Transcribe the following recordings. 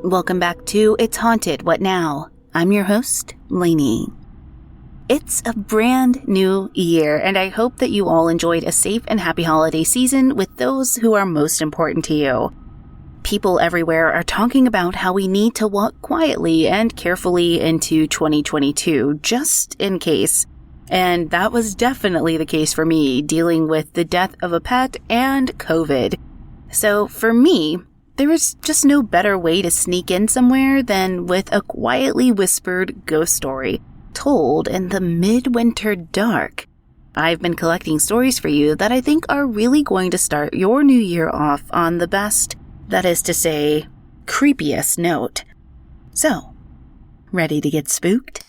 Welcome back to It's Haunted, What Now? I'm your host, Lainey. It's a brand new year, and I hope that you all enjoyed a safe and happy holiday season with those who are most important to you. People everywhere are talking about how we need to walk quietly and carefully into 2022, just in case. And that was definitely the case for me, dealing with the death of a pet and COVID. So for me, there is just no better way to sneak in somewhere than with a quietly whispered ghost story told in the midwinter dark. I've been collecting stories for you that I think are really going to start your new year off on the best, that is to say, creepiest note. So, ready to get spooked?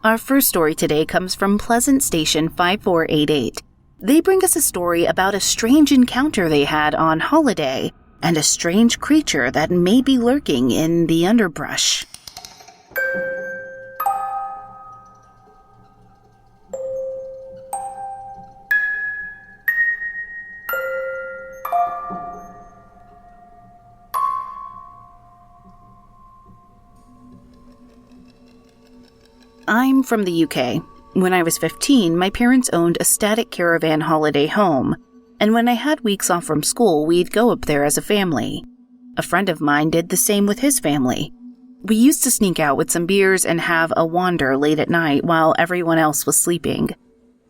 Our first story today comes from Pleasant Station 5488. They bring us a story about a strange encounter they had on holiday and a strange creature that may be lurking in the underbrush. I'm from the UK. When I was 15, my parents owned a static caravan holiday home, and when I had weeks off from school, we'd go up there as a family. A friend of mine did the same with his family. We used to sneak out with some beers and have a wander late at night while everyone else was sleeping.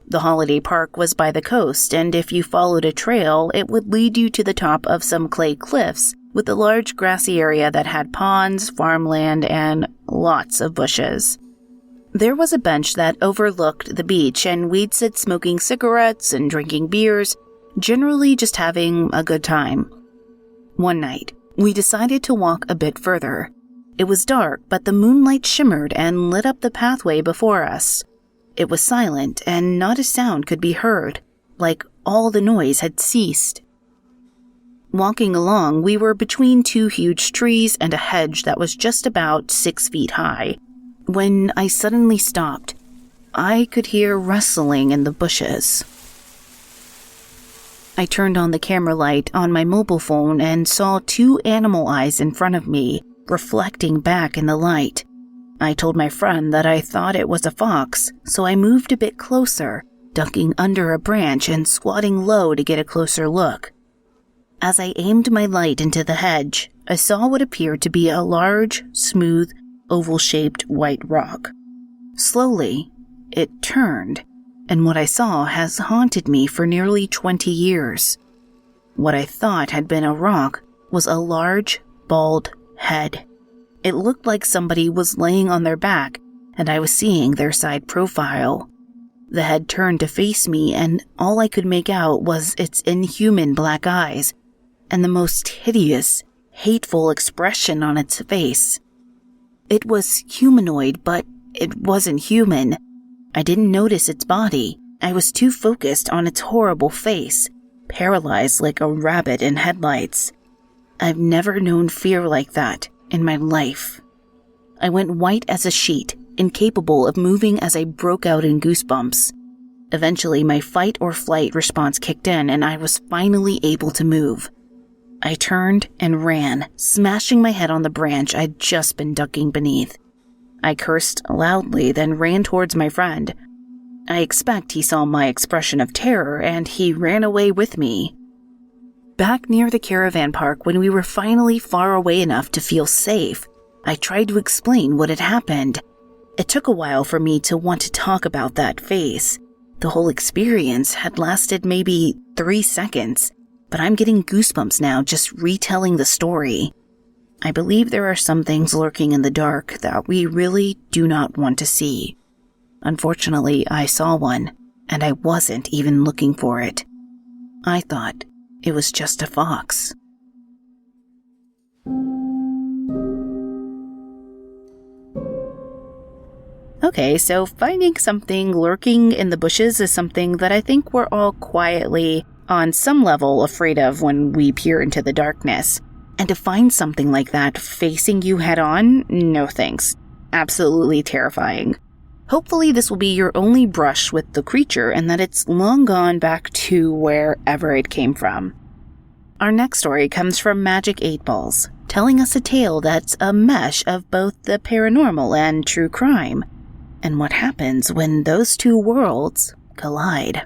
The holiday park was by the coast, and if you followed a trail, it would lead you to the top of some clay cliffs with a large grassy area that had ponds, farmland, and lots of bushes. There was a bench that overlooked the beach, and we'd sit smoking cigarettes and drinking beers, generally just having a good time. One night, we decided to walk a bit further. It was dark, but the moonlight shimmered and lit up the pathway before us. It was silent, and not a sound could be heard, like all the noise had ceased. Walking along, we were between two huge trees and a hedge that was just about 6 feet high. When I suddenly stopped, I could hear rustling in the bushes. I turned on the camera light on my mobile phone and saw two animal eyes in front of me, reflecting back in the light. I told my friend that I thought it was a fox, so I moved a bit closer, ducking under a branch and squatting low to get a closer look. As I aimed my light into the hedge, I saw what appeared to be a large, smooth, oval-shaped white rock. Slowly, it turned, and what I saw has haunted me for nearly 20 years. What I thought had been a rock was a large, bald head. It looked like somebody was laying on their back, and I was seeing their side profile. The head turned to face me, and all I could make out was its inhuman black eyes and the most hideous, hateful expression on its face. It was humanoid, but it wasn't human. I didn't notice its body. I was too focused on its horrible face, paralyzed like a rabbit in headlights. I've never known fear like that in my life. I went white as a sheet, incapable of moving as I broke out in goosebumps. Eventually, my fight or flight response kicked in, and I was finally able to move. I turned and ran, smashing my head on the branch I'd just been ducking beneath. I cursed loudly, then ran towards my friend. I expect he saw my expression of terror, and he ran away with me. Back near the caravan park, when we were finally far away enough to feel safe, I tried to explain what had happened. It took a while for me to want to talk about that face. The whole experience had lasted maybe 3 seconds. But I'm getting goosebumps now just retelling the story. I believe there are some things lurking in the dark that we really do not want to see. Unfortunately, I saw one, and I wasn't even looking for it. I thought it was just a fox. Okay, so finding something lurking in the bushes is something that I think we're all quietly, on some level, afraid of when we peer into the darkness. And to find something like that facing you head on, no thanks. Absolutely terrifying. Hopefully this will be your only brush with the creature and that it's long gone back to wherever it came from. Our next story comes from Magic 8 Balls, telling us a tale that's a mesh of both the paranormal and true crime, and what happens when those two worlds collide.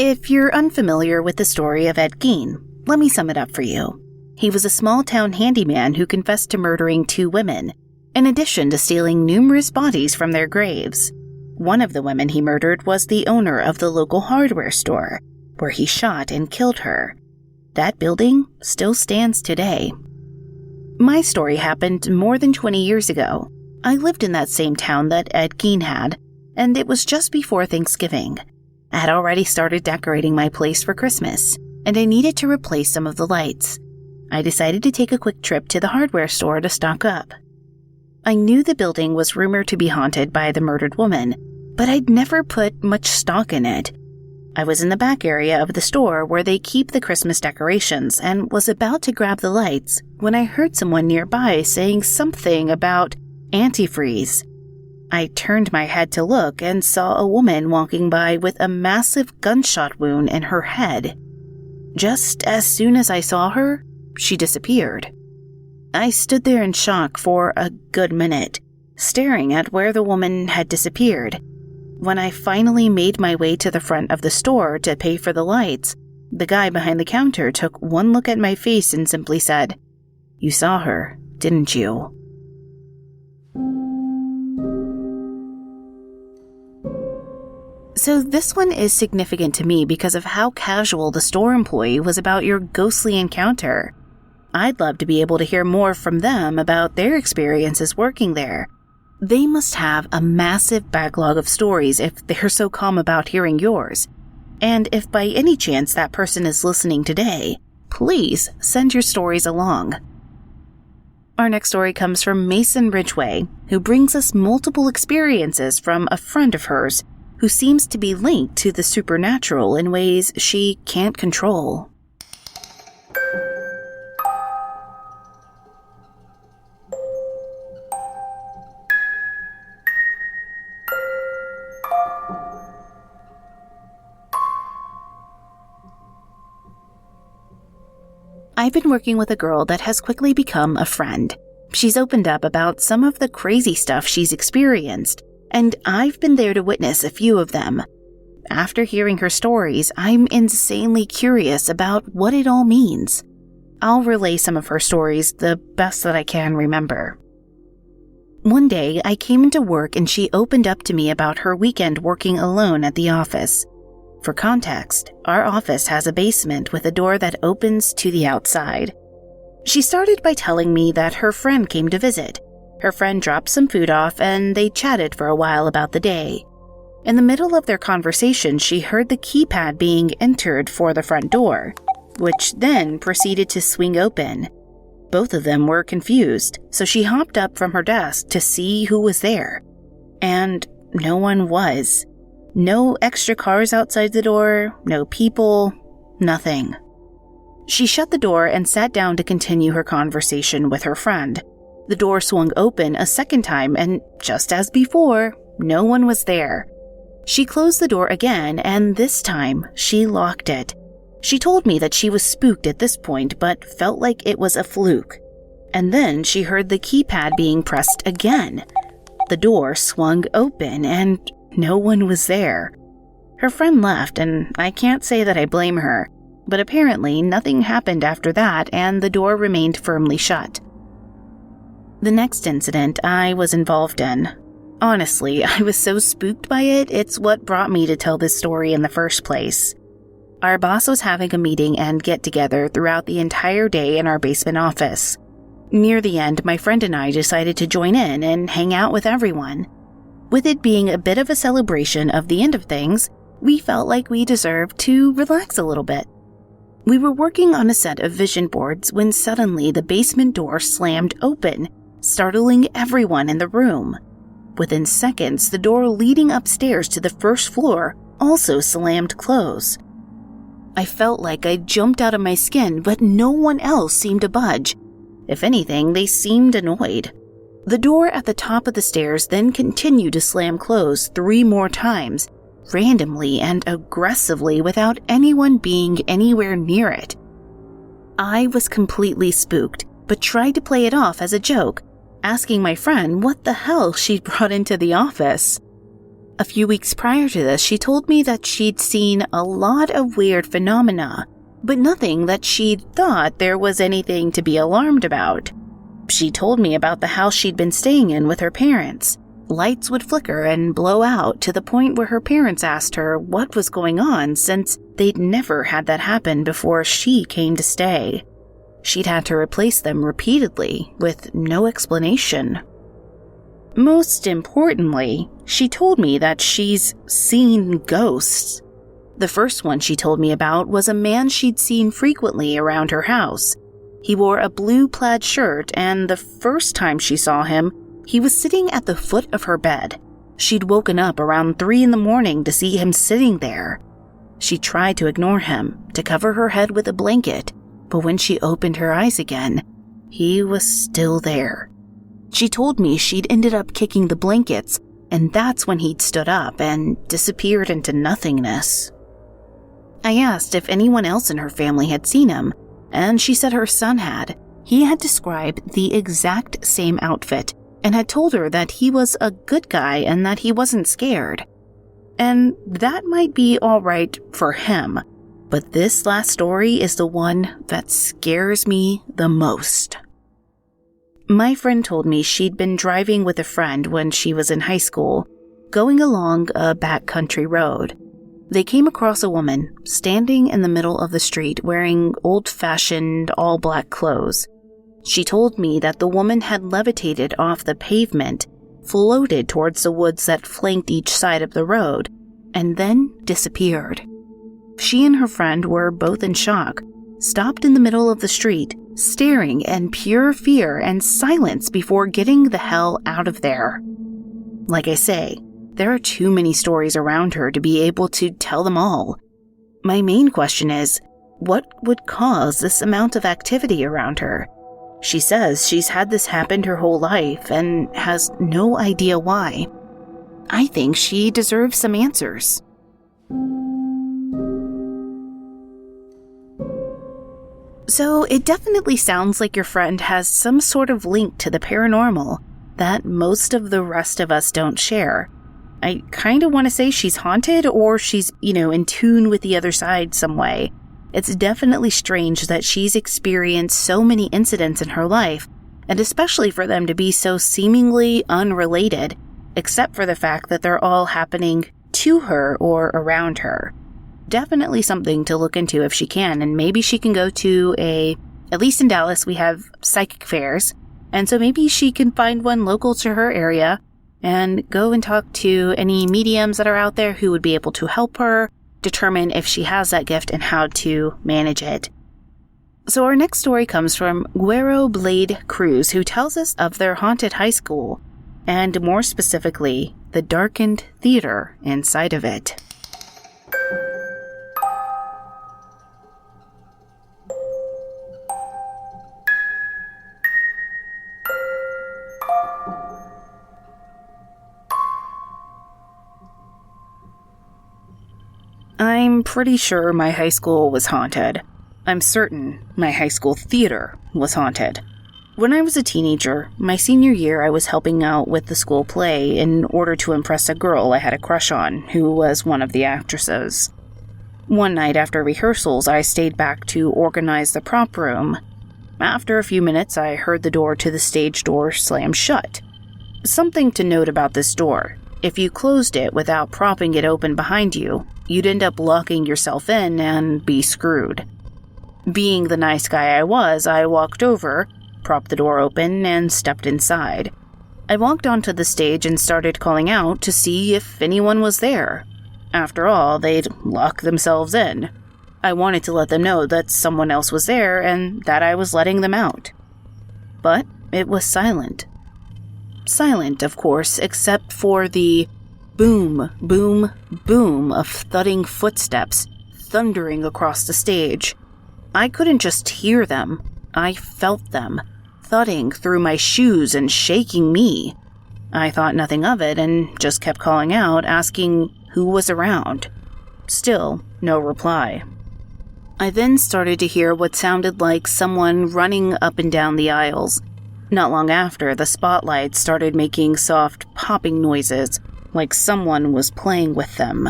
If you're unfamiliar with the story of Ed Gein, let me sum it up for you. He was a small-town handyman who confessed to murdering 2 women, in addition to stealing numerous bodies from their graves. One of the women he murdered was the owner of the local hardware store, where he shot and killed her. That building still stands today. My story happened more than 20 years ago. I lived in that same town that Ed Gein had, and it was just before Thanksgiving. I had already started decorating my place for Christmas, and I needed to replace some of the lights. I decided to take a quick trip to the hardware store to stock up. I knew the building was rumored to be haunted by the murdered woman, but I'd never put much stock in it. I was in the back area of the store where they keep the Christmas decorations and was about to grab the lights when I heard someone nearby saying something about antifreeze. I turned my head to look and saw a woman walking by with a massive gunshot wound in her head. Just as soon as I saw her, she disappeared. I stood there in shock for a good minute, staring at where the woman had disappeared. When I finally made my way to the front of the store to pay for the lights, the guy behind the counter took one look at my face and simply said, "You saw her, didn't you?" So this one is significant to me because of how casual the store employee was about your ghostly encounter. I'd love to be able to hear more from them about their experiences working there. They must have a massive backlog of stories if they're so calm about hearing yours. And if by any chance that person is listening today, please send your stories along. Our next story comes from Madison Ridgeway, who brings us multiple experiences from a friend of hers who seems to be linked to the supernatural in ways she can't control. I've been working with a girl that has quickly become a friend. She's opened up about some of the crazy stuff she's experienced, and I've been there to witness a few of them. After hearing her stories, I'm insanely curious about what it all means. I'll relay some of her stories the best that I can remember. One day, I came into work and she opened up to me about her weekend working alone at the office. For context, our office has a basement with a door that opens to the outside. She started by telling me that her friend came to visit. Her friend dropped some food off and they chatted for a while about the day. In the middle of their conversation, she heard the keypad being entered for the front door, which then proceeded to swing open. Both of them were confused, so she hopped up from her desk to see who was there. And no one was. No extra cars outside the door, no people, nothing. She shut the door and sat down to continue her conversation with her friend. The door swung open a second time, and just as before, no one was there. She closed the door again, and this time, she locked it. She told me that she was spooked at this point, but felt like it was a fluke. And then she heard the keypad being pressed again. The door swung open, and no one was there. Her friend left, and I can't say that I blame her, but apparently nothing happened after that, and the door remained firmly shut. The next incident I was involved in. Honestly, I was so spooked by it, it's what brought me to tell this story in the first place. Our boss was having a meeting and get-together throughout the entire day in our basement office. Near the end, my friend and I decided to join in and hang out with everyone. With it being a bit of a celebration of the end of things, we felt like we deserved to relax a little bit. We were working on a set of vision boards when suddenly the basement door slammed open, startling everyone in the room. Within seconds, the door leading upstairs to the first floor also slammed closed. I felt like I jumped out of my skin, but no one else seemed to budge. If anything, they seemed annoyed. The door at the top of the stairs then continued to slam closed 3 more times, randomly and aggressively without anyone being anywhere near it. I was completely spooked, but tried to play it off as a joke, asking my friend what the hell she'd brought into the office. A few weeks prior to this, she told me that she'd seen a lot of weird phenomena, but nothing that she'd thought there was anything to be alarmed about. She told me about the house she'd been staying in with her parents. Lights would flicker and blow out to the point where her parents asked her what was going on since they'd never had that happen before she came to stay. She'd had to replace them repeatedly with no explanation. Most importantly, she told me that she's seen ghosts. The first one she told me about was a man she'd seen frequently around her house. He wore a blue plaid shirt, and the first time she saw him, he was sitting at the foot of her bed. She'd woken up around 3 a.m. to see him sitting there. She tried to ignore him, to cover her head with a blanket, but when she opened her eyes again, he was still there. She told me she'd ended up kicking the blankets, and that's when he'd stood up and disappeared into nothingness. I asked if anyone else in her family had seen him, and she said her son had. He had described the exact same outfit and had told her that he was a good guy and that he wasn't scared. And that might be all right for him, but this last story is the one that scares me the most. My friend told me she'd been driving with a friend when she was in high school, going along a backcountry road. They came across a woman standing in the middle of the street wearing old-fashioned all-black clothes. She told me that the woman had levitated off the pavement, floated towards the woods that flanked each side of the road, and then disappeared. She and her friend were both in shock, stopped in the middle of the street, staring in pure fear and silence before getting the hell out of there. Like I say, there are too many stories around her to be able to tell them all. My main question is, what would cause this amount of activity around her? She says she's had this happen her whole life and has no idea why. I think she deserves some answers. So it definitely sounds like your friend has some sort of link to the paranormal that most of the rest of us don't share. I kind of want to say she's haunted or she's, in tune with the other side some way. It's definitely strange that she's experienced so many incidents in her life, and especially for them to be so seemingly unrelated, except for the fact that they're all happening to her or around her. Definitely something to look into if she can, and maybe she can go to at least in Dallas, we have psychic fairs, and so maybe she can find one local to her area and go and talk to any mediums that are out there who would be able to help her determine if she has that gift and how to manage it. So our next story comes from Guerorbladecruz, who tells us of their haunted high school, and more specifically, the darkened theater inside of it. I'm pretty sure my high school was haunted. I'm certain my high school theater was haunted. When I was a teenager, my senior year, I was helping out with the school play in order to impress a girl I had a crush on, who was one of the actresses. One night after rehearsals, I stayed back to organize the prop room. After a few minutes, I heard the door to the stage door slam shut. Something to note about this door: if you closed it without propping it open behind you, you'd end up locking yourself in and be screwed. Being the nice guy I was, I walked over, propped the door open, and stepped inside. I walked onto the stage and started calling out to see if anyone was there. After all, they'd locked themselves in. I wanted to let them know that someone else was there and that I was letting them out. But it was silent. Silent, of course, except for the boom, boom, boom of thudding footsteps thundering across the stage. I couldn't just hear them, I felt them, thudding through my shoes and shaking me. I thought nothing of it and just kept calling out, asking who was around. Still, no reply. I then started to hear what sounded like someone running up and down the aisles. Not long after, the spotlights started making soft popping noises, like someone was playing with them.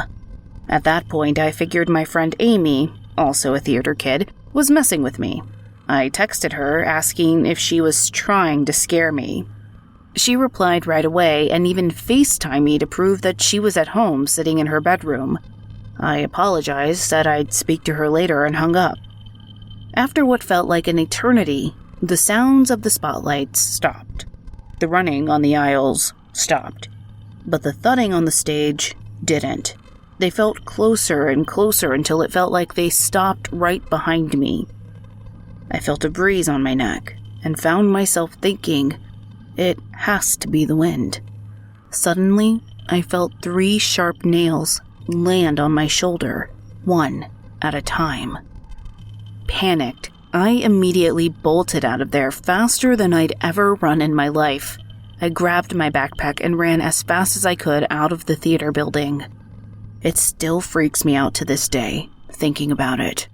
At that point, I figured my friend Amy, also a theater kid, was messing with me. I texted her, asking if she was trying to scare me. She replied right away and even FaceTimed me to prove that she was at home sitting in her bedroom. I apologized, said I'd speak to her later, and hung up. After what felt like an eternity, the sounds of the spotlights stopped. The running on the aisles stopped. But the thudding on the stage didn't. They felt closer and closer until it felt like they stopped right behind me. I felt a breeze on my neck and found myself thinking, it has to be the wind. Suddenly, I felt 3 sharp nails land on my shoulder, one at a time. Panicked, I immediately bolted out of there faster than I'd ever run in my life. I grabbed my backpack and ran as fast as I could out of the theater building. It still freaks me out to this day, thinking about it.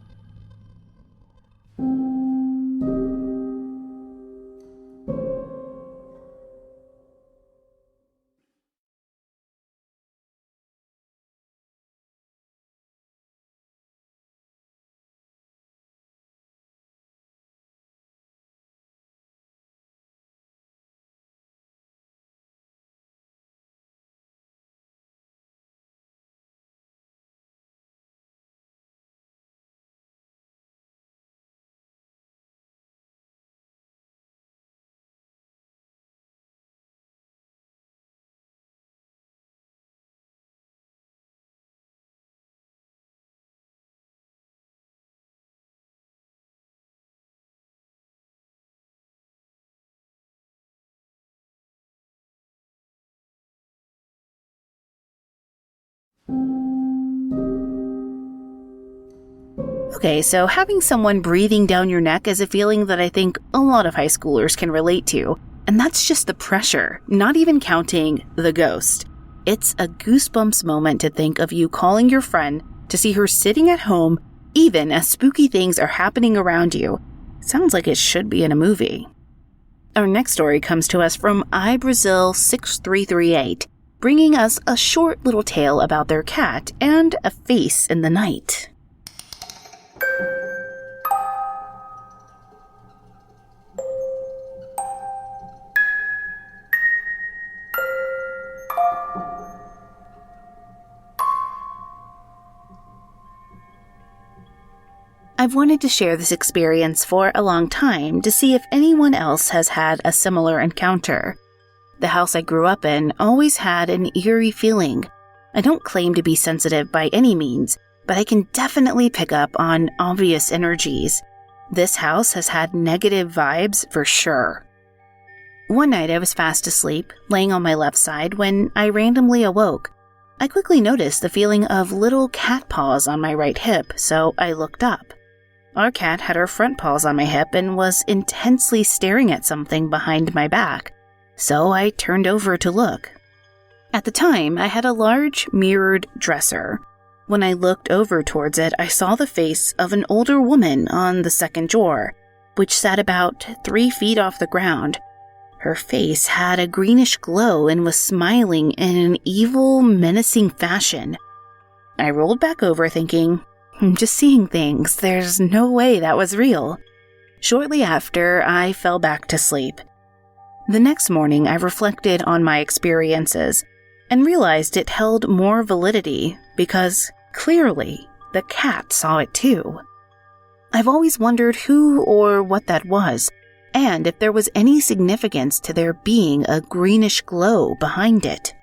Okay, so having someone breathing down your neck is a feeling that I think a lot of high schoolers can relate to. And that's just the pressure, not even counting the ghost. It's a goosebumps moment to think of you calling your friend to see her sitting at home, even as spooky things are happening around you. Sounds like it should be in a movie. Our next story comes to us from iBrazil6338, bringing us a short little tale about their cat and a face in the night. I've wanted to share this experience for a long time to see if anyone else has had a similar encounter. The house I grew up in always had an eerie feeling. I don't claim to be sensitive by any means, but I can definitely pick up on obvious energies. This house has had negative vibes for sure. One night I was fast asleep, laying on my left side, when I randomly awoke. I quickly noticed the feeling of little cat paws on my right hip, so I looked up. Our cat had her front paws on my hip and was intensely staring at something behind my back, so I turned over to look. At the time, I had a large mirrored dresser. When I looked over towards it, I saw the face of an older woman on the second drawer, which sat about 3 feet off the ground. Her face had a greenish glow and was smiling in an evil, menacing fashion. I rolled back over thinking, I'm just seeing things. There's no way that was real. Shortly after, I fell back to sleep. The next morning, I reflected on my experiences and realized it held more validity because, clearly, the cat saw it too. I've always wondered who or what that was, and if there was any significance to there being a greenish glow behind it.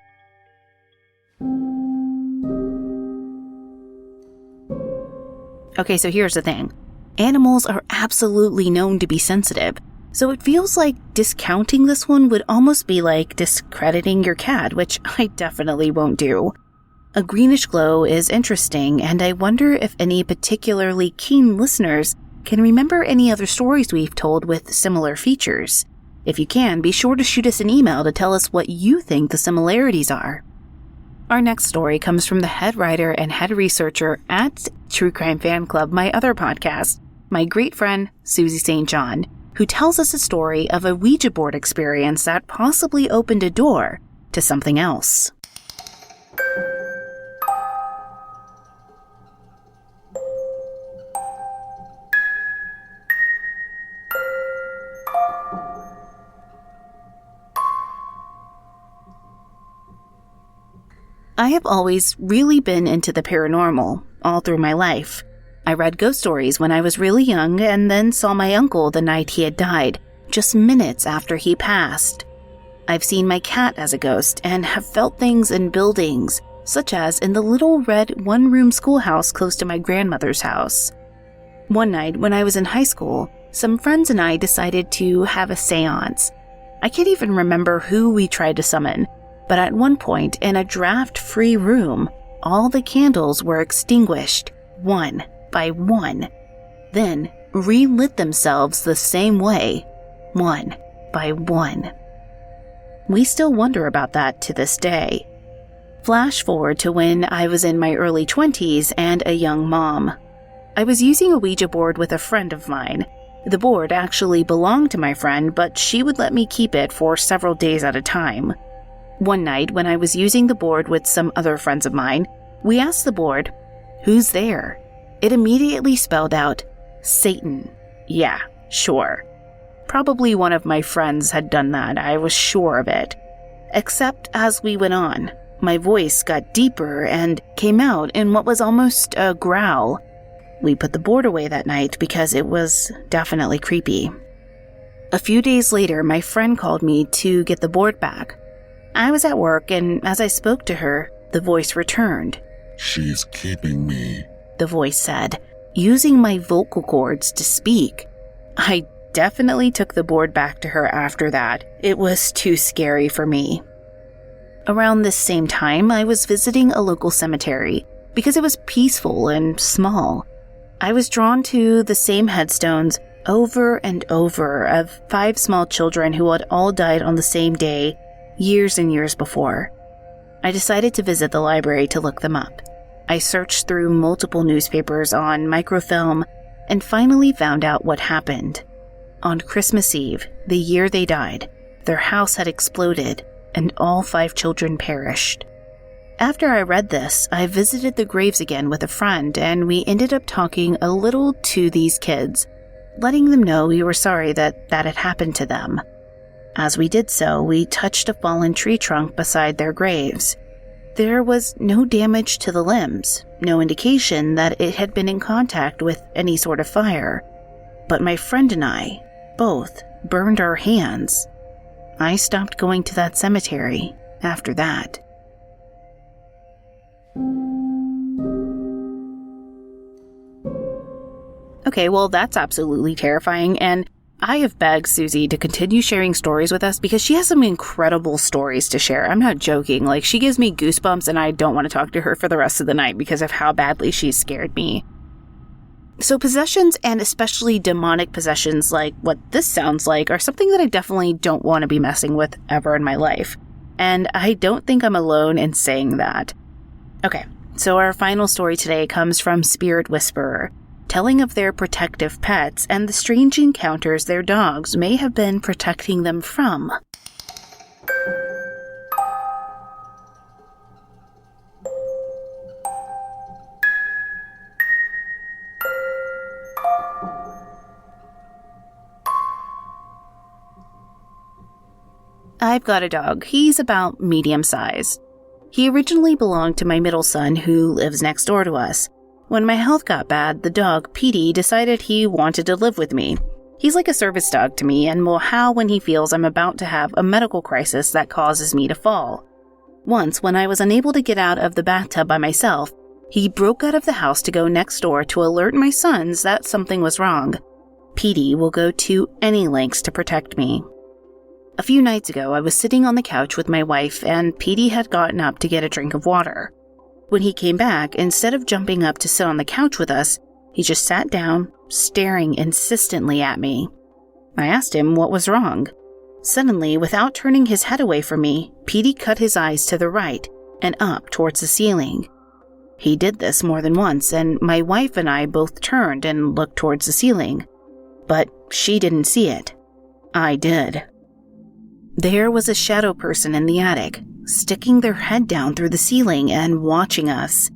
Okay, so here's the thing. Animals are absolutely known to be sensitive, so it feels like discounting this one would almost be like discrediting your cat, which I definitely won't do. A greenish glow is interesting, and I wonder if any particularly keen listeners can remember any other stories we've told with similar features. If you can, be sure to shoot us an email to tell us what you think the similarities are. Our next story comes from the head writer and head researcher at True Crime Fan Club, my other podcast, my great friend Suzy St. who tells us a story of a Ouija board experience that possibly opened a door to something else. I have always really been into the paranormal, all through my life. I read ghost stories when I was really young and then saw my uncle the night he had died, just minutes after he passed. I've seen my cat as a ghost and have felt things in buildings, such as in the little red one-room schoolhouse close to my grandmother's house. One night when I was in high school, some friends and I decided to have a seance. I can't even remember who we tried to summon, but at one point in a draft-free room, all the candles were extinguished, one by one, then relit themselves the same way, one by one. We still wonder about that to this day. Flash forward to when I was in my early 20s and a young mom. I was using a Ouija board with a friend of mine. The board actually belonged to my friend, but she would let me keep it for several days at a time. One night, when I was using the board with some other friends of mine, we asked the board, "Who's there?" It immediately spelled out, "Satan." Yeah, sure. Probably one of my friends had done that, I was sure of it. Except as we went on, my voice got deeper and came out in what was almost a growl. We put the board away that night because it was definitely creepy. A few days later, my friend called me to get the board back. I was at work, and as I spoke to her, the voice returned. "She's keeping me," the voice said, using my vocal cords to speak. I definitely took the board back to her after that. It was too scary for me. Around this same time, I was visiting a local cemetery because it was peaceful and small. I was drawn to the same headstones over and over of 5 small children who had all died on the same day, years and years before. I decided to visit the library to look them up. I searched through multiple newspapers on microfilm and finally found out what happened. On Christmas Eve, the year they died, their house had exploded and all 5 children perished. After I read this, I visited the graves again with a friend, and we ended up talking a little to these kids, letting them know we were sorry that had happened to them. As we did so, we touched a fallen tree trunk beside their graves. There was no damage to the limbs, no indication that it had been in contact with any sort of fire. But my friend and I both burned our hands. I stopped going to that cemetery after that. Okay, well, that's absolutely terrifying, and I have begged Suzy to continue sharing stories with us because she has some incredible stories to share. I'm not joking. Like, she gives me goosebumps, and I don't want to talk to her for the rest of the night because of how badly she's scared me. So possessions, and especially demonic possessions like what this sounds like, are something that I definitely don't want to be messing with ever in my life. And I don't think I'm alone in saying that. Okay, so our final story today comes from Spirit Whisperer, telling of their protective pets and the strange encounters their dogs may have been protecting them from. I've got a dog. He's about medium-sized. He originally belonged to my middle son, who lives next door to us. When my health got bad, the dog, Petey, decided he wanted to live with me. He's like a service dog to me and will howl when he feels I'm about to have a medical crisis that causes me to fall. Once, when I was unable to get out of the bathtub by myself, he broke out of the house to go next door to alert my sons that something was wrong. Petey will go to any lengths to protect me. A few nights ago, I was sitting on the couch with my wife, and Petey had gotten up to get a drink of water. When he came back, instead of jumping up to sit on the couch with us, he just sat down, staring insistently at me. I asked him what was wrong. Suddenly, without turning his head away from me, Petey cut his eyes to the right and up towards the ceiling. He did this more than once, and my wife and I both turned and looked towards the ceiling. But she didn't see it. I did. There was a shadow person in the attic, sticking their head down through the ceiling and watching us.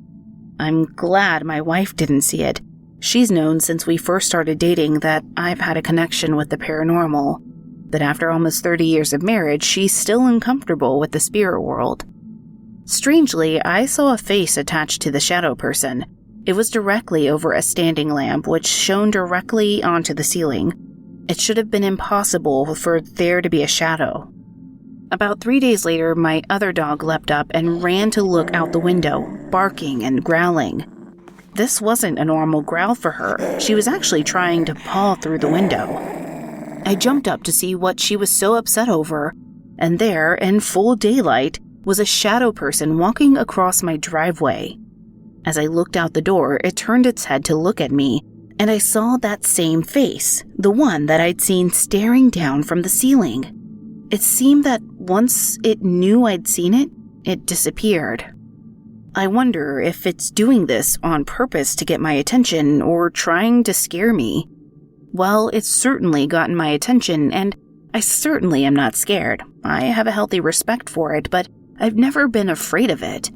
I'm glad my wife didn't see it. She's known since we first started dating that I've had a connection with the paranormal, that after almost 30 years of marriage, she's still uncomfortable with the spirit world. Strangely, I saw a face attached to the shadow person. It was directly over a standing lamp which shone directly onto the ceiling. It should have been impossible for there to be a shadow. About 3 days later, my other dog leapt up and ran to look out the window, barking and growling. This wasn't a normal growl for her. She was actually trying to paw through the window. I jumped up to see what she was so upset over, and there, in full daylight, was a shadow person walking across my driveway. As I looked out the door, it turned its head to look at me, and I saw that same face, the one that I'd seen staring down from the ceiling. It seemed that once it knew I'd seen it, it disappeared. I wonder if it's doing this on purpose to get my attention or trying to scare me. Well, it's certainly gotten my attention, and I certainly am not scared. I have a healthy respect for it, but I've never been afraid of it.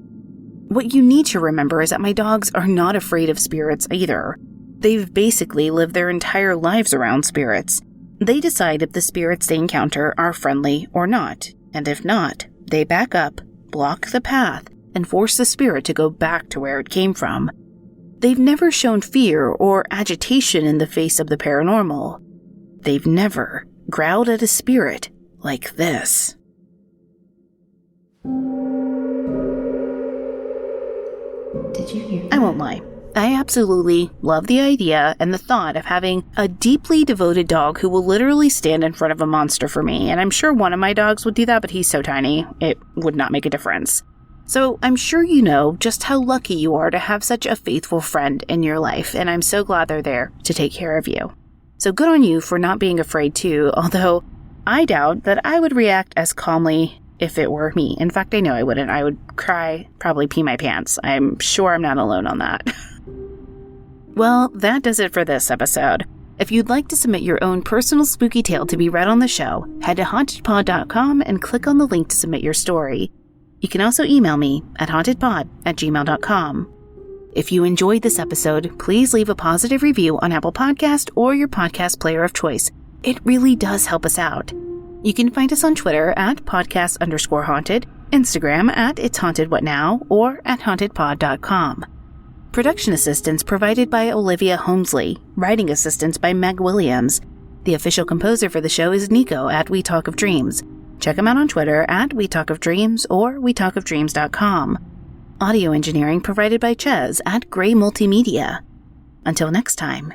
What you need to remember is that my dogs are not afraid of spirits either. They've basically lived their entire lives around spirits. They decide if the spirits they encounter are friendly or not, and if not, they back up, block the path, and force the spirit to go back to where it came from. They've never shown fear or agitation in the face of the paranormal. They've never growled at a spirit like this. Did you hear that? I won't lie. I absolutely love the idea and the thought of having a deeply devoted dog who will literally stand in front of a monster for me, and I'm sure one of my dogs would do that, but he's so tiny, it would not make a difference. So I'm sure you know just how lucky you are to have such a faithful friend in your life, and I'm so glad they're there to take care of you. So good on you for not being afraid too, although I doubt that I would react as calmly if it were me. In fact, I know I wouldn't. I would cry, probably pee my pants. I'm sure I'm not alone on that. Well, that does it for this episode. If you'd like to submit your own personal spooky tale to be read on the show, head to hauntedpod.com and click on the link to submit your story. You can also email me at hauntedpod@gmail.com. If you enjoyed this episode, please leave a positive review on Apple Podcast or your podcast player of choice. It really does help us out. You can find us on Twitter at podcast_haunted, Instagram at It's Haunted What Now, or at hauntedpod.com. Production assistance provided by Olivia Holmes, writing assistance by Meg Williams. The official composer for the show is Nico at We Talk of Dreams. Check him out on Twitter at We Talk of Dreams or wetalkofdreams.com. Audio engineering provided by Ches at Gray Multimedia. Until next time.